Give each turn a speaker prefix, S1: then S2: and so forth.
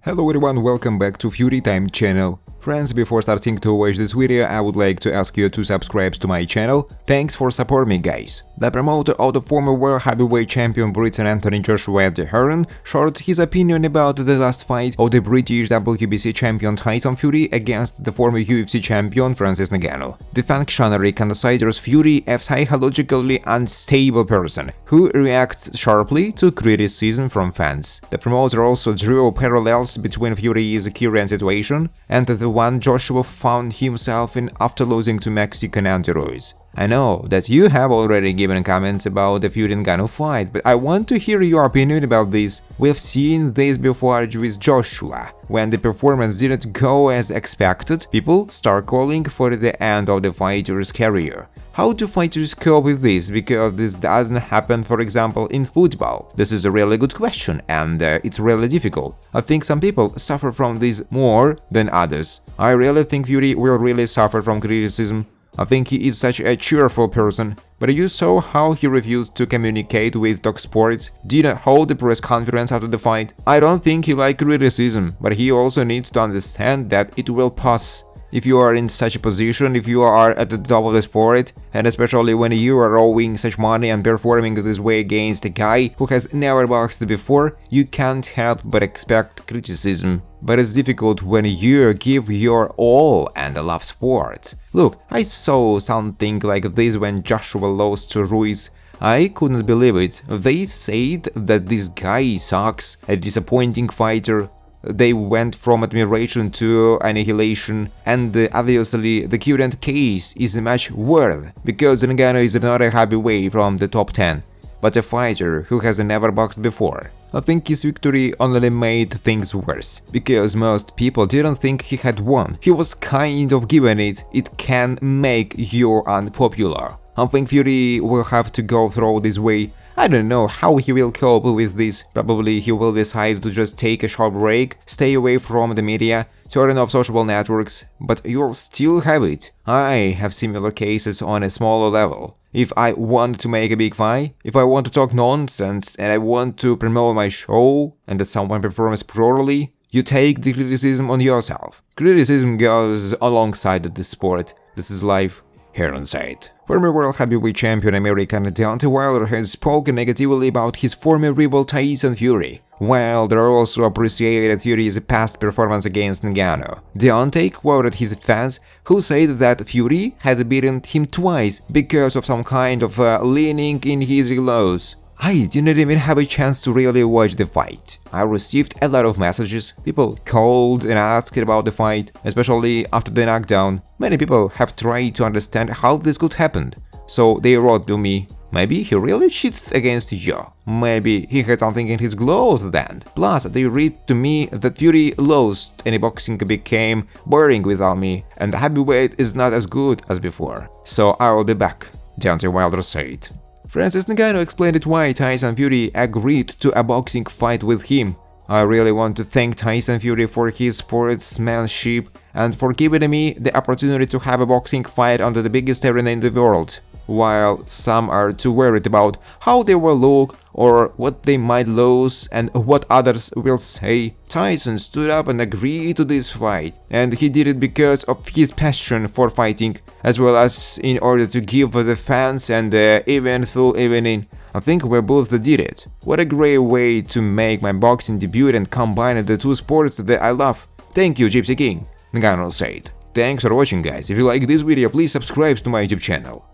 S1: Hello everyone, welcome back to Fury Time channel. Friends, before starting to watch this video, I would like to ask you to subscribe to my channel. Thanks for supporting me, guys. The promoter of the former world heavyweight champion Briton Anthony Joshua at the Hearn shared his opinion about the last fight of the British WBC champion Tyson Fury against the former UFC champion Francis Ngannou. The functionary considers Fury a psychologically unstable person who reacts sharply to criticism from fans. The promoter also drew parallels between Fury's current situation and the one Joshua found himself in after losing to Mexican Andy Ruiz. I know that you have already given comments about the Fury-Ngannou fight, but I want to hear your opinion about this. We've seen this before with Joshua. When the performance didn't go as expected, people start calling for the end of the fighter's career. How do fighters cope with this? Because this doesn't happen, for example, in football. This is a really good question, and it's really difficult. I think some people suffer from this more than others. I really think Fury will really suffer from criticism. I think he is such a cheerful person, but you saw how he refused to communicate with Talk Sports, didn't hold a press conference after the fight. I don't think he likes criticism, but he also needs to understand that it will pass. If you are in such a position, if you are at the top of the sport, and especially when you are owing such money and performing this way against a guy who has never boxed before, you can't help but expect criticism. But it's difficult when you give your all and love sports. Look, I saw something like this when Joshua lost to Ruiz. I couldn't believe it. They said that this guy sucks, a disappointing fighter. They went from admiration to annihilation, and obviously the current case is much worse, because Ngannou is not a heavyweight from the top 10, but a fighter who has never boxed before. I think his victory only made things worse, because most people didn't think he had won. He was kind of given it. It can make you unpopular. I think Fury will have to go through this way. I don't know how he will cope with this. Probably he will decide to just take a short break, stay away from the media, turn off social networks, but you'll still have it. I have similar cases on a smaller level. If I want to make a big fight, if I want to talk nonsense and I want to promote my show and that someone performs poorly, you take the criticism on yourself. Criticism goes alongside the sport. This is life. Hearn said. Former world heavyweight champion American Deontay Wilder has spoken negatively about his former rival Tyson Fury. Wilder also appreciated Fury's past performance against Ngannou. Deontay quoted his fans, who said that Fury had beaten him twice because of some kind of leaning in his lows. I didn't even have a chance to really watch the fight. I received a lot of messages. People called and asked about the fight, especially after the knockdown. Many people have tried to understand how this could happen. So they wrote to me, maybe he really cheated against you. Maybe he had something in his gloves then. Plus, they read to me that Fury lost and boxing became boring without me, and the heavyweight is not as good as before. So I will be back, Deontay Wilder said. Francis Ngannou explained why Tyson Fury agreed to a boxing fight with him. I really want to thank Tyson Fury for his sportsmanship and for giving me the opportunity to have a boxing fight on the biggest arena in the world. While some are too worried about how they will look or what they might lose and what others will say, Tyson stood up and agreed to this fight, and he did it because of his passion for fighting, as well as in order to give the fans an eventful evening. I think we both did it. What a great way to make my boxing debut and combine the two sports that I love. Thank you, Gypsy King, Ngannou said. Thanks for watching, guys. If you like this video, please subscribe to my YouTube channel.